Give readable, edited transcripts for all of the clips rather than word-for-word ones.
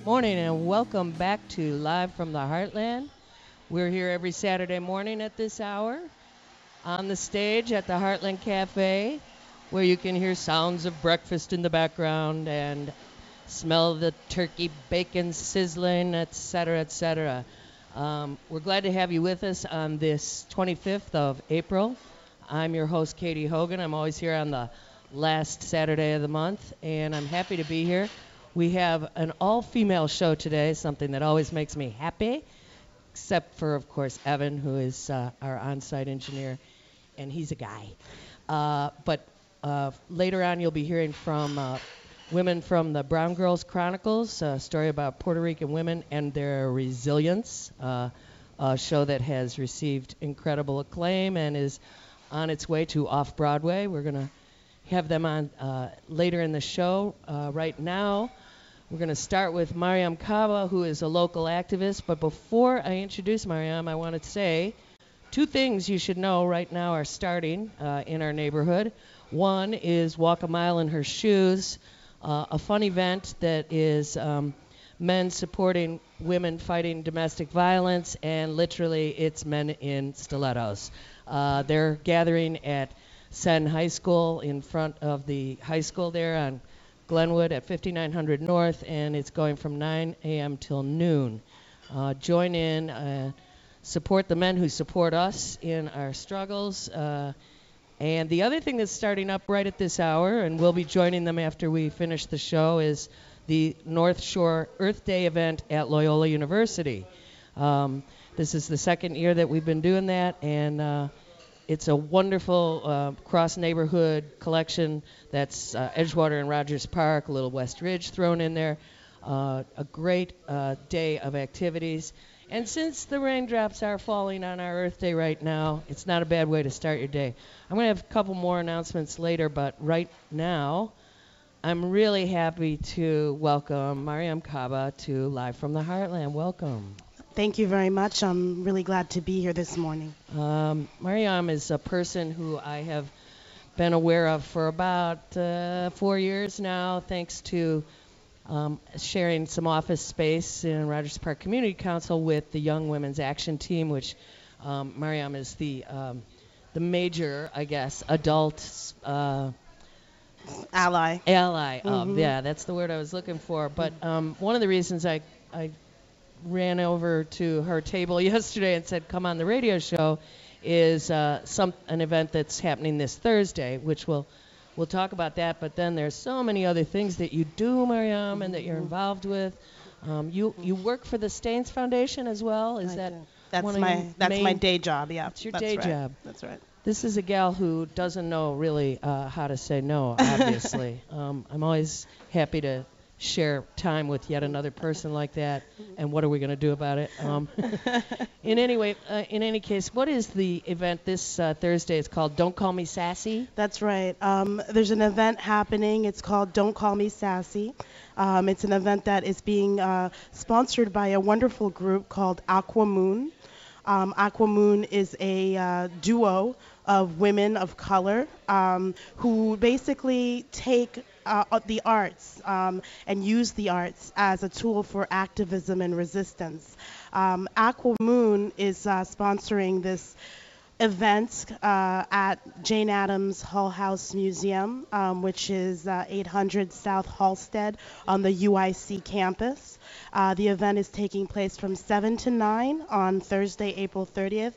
Morning and welcome back to Live from the Heartland. We're here every Saturday morning at this hour on the stage at the Heartland Cafe, where you can hear sounds of breakfast in the background and smell the turkey bacon sizzling, etc., etc. We're glad to have you with us on this 25th of April. I'm your host, Katie Hogan. I'm always here on the last Saturday of the month, and I'm happy to be here. We have an all-female show today, something that always makes me happy, except for, of course, Evan, who is our on-site engineer, and he's a guy. But later on, you'll be hearing from women from the Brown Girls Chronicles, a story about Puerto Rican women and their resilience, a show that has received incredible acclaim and is on its way to off-Broadway. We're going to have them on later in the show. Right now, we're going to start with Mariamme Kaba, who is a local activist. But before I introduce Mariamme, I want to say two things you should know right now are starting in our neighborhood. One is Walk a Mile in Her Shoes, a fun event that is men supporting women fighting domestic violence, and literally it's men in stilettos. They're gathering at Sen High School in front of the high school there on Glenwood at 5900 North, and it's going from 9 a.m. till noon. Join in, support the men who support us in our struggles. And the other thing that's starting up right at this hour, and we'll be joining them after we finish the show, is the North Shore Earth Day event at Loyola University. This is the second year that we've been doing that, and it's a wonderful cross-neighborhood collection that's Edgewater and Rogers Park, a little West Ridge thrown in there. A great day of activities. And since the raindrops are falling on our Earth Day right now, it's not a bad way to start your day. I'm going to have a couple more announcements later, but right now, I'm really happy to welcome Mariamme Kaba to Live from the Heartland. Welcome. Thank you very much. I'm really glad to be here this morning. Mariamme is a person who I have been aware of for about 4 years now, thanks to sharing some office space in Rogers Park Community Council with the Young Women's Action Team, which Mariamme is the major, I guess, adult Ally. Ally. Yeah, that's the word I was looking for. But one of the reasons I ran over to her table yesterday and said, come on the radio show, is an event that's happening this Thursday, which we'll talk about that. But then there's so many other things that you do, Mariamme, and that you're involved with. You work for the Staines Foundation as well. Is that That's my day job? Yeah, it's your day job. That's right. This is a gal who doesn't know really how to say no, obviously. I'm always happy to share time with yet another person like that, and what are we going to do about it? In any case, what is the event this Thursday? It's called Don't Call Me Sassy. That's right. There's an event happening. It's called Don't Call Me Sassy. It's an event that is being sponsored by a wonderful group called Aqua Moon. Aqua Moon is a duo of women of color who basically take the arts and use the arts as a tool for activism and resistance. Aqua Moon is sponsoring this event at Jane Addams Hull House Museum, which is 800 South Halsted on the UIC campus. The event is taking place from 7 to 9 on Thursday, April 30th.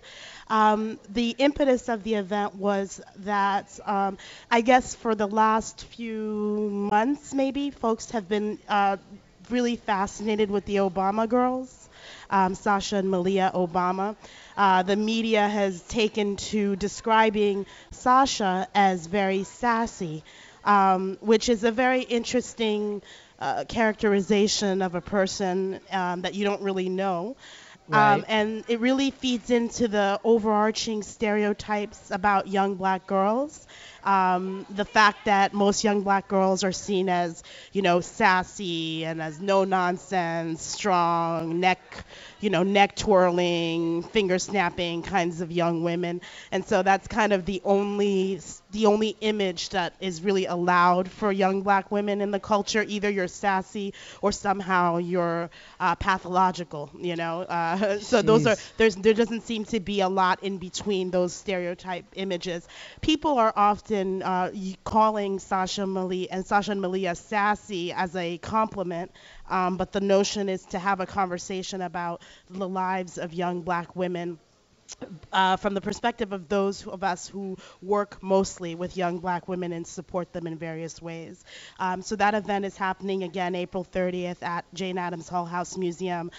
The impetus of the event was that I guess for the last few months, maybe, folks have been really fascinated with the Obama girls, Sasha and Malia Obama. The media has taken to describing Sasha as very sassy, which is a very interesting characterization of a person that you don't really know. Right. And it really feeds into the overarching stereotypes about young black girls. The fact that most young black girls are seen as, sassy and as no nonsense, strong, neck twirling, finger snapping kinds of young women. And so that's kind of the only image that is really allowed for young black women in the culture. Either you're sassy or somehow you're pathological. So Jeez. there doesn't seem to be a lot in between those stereotype images. People are often calling Sasha and Malia sassy as a compliment, but the notion is to have a conversation about the lives of young black women from the perspective of those of us who work mostly with young black women and support them in various ways. So that event is happening again April 30th at Jane Addams Hull House Museum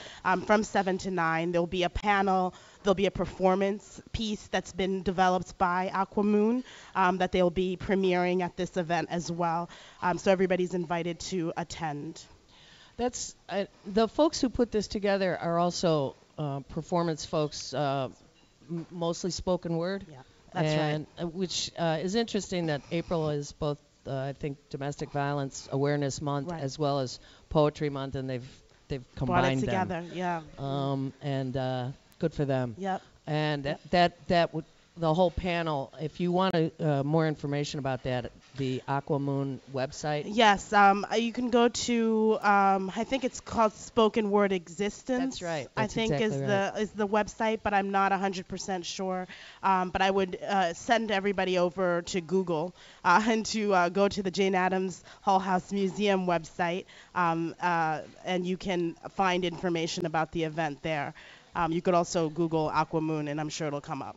from 7 to 9. There'll be a panel. There'll be a performance piece that's been developed by Aquamoon that they'll be premiering at this event as well. So everybody's invited to attend. That's the folks who put this together are also performance folks, mostly spoken word, Yeah, that's right. and which is interesting that April is both, I think, Domestic Violence Awareness Month Right. as well as Poetry Month, and they've Brought it combined them. together. Yeah. And good for them. Yep. And Yep. that would the whole panel. If you want more information about that, the Aquamoon website. Yes, you can go to I think it's called Spoken Word Existence. That's right. I That's think exactly right. is the website, but I'm not 100% sure. But I would send everybody over to Google and to go to the Jane Addams Hull House Museum website, and you can find information about the event there. You could also Google Aquamoon, and I'm sure it'll come up.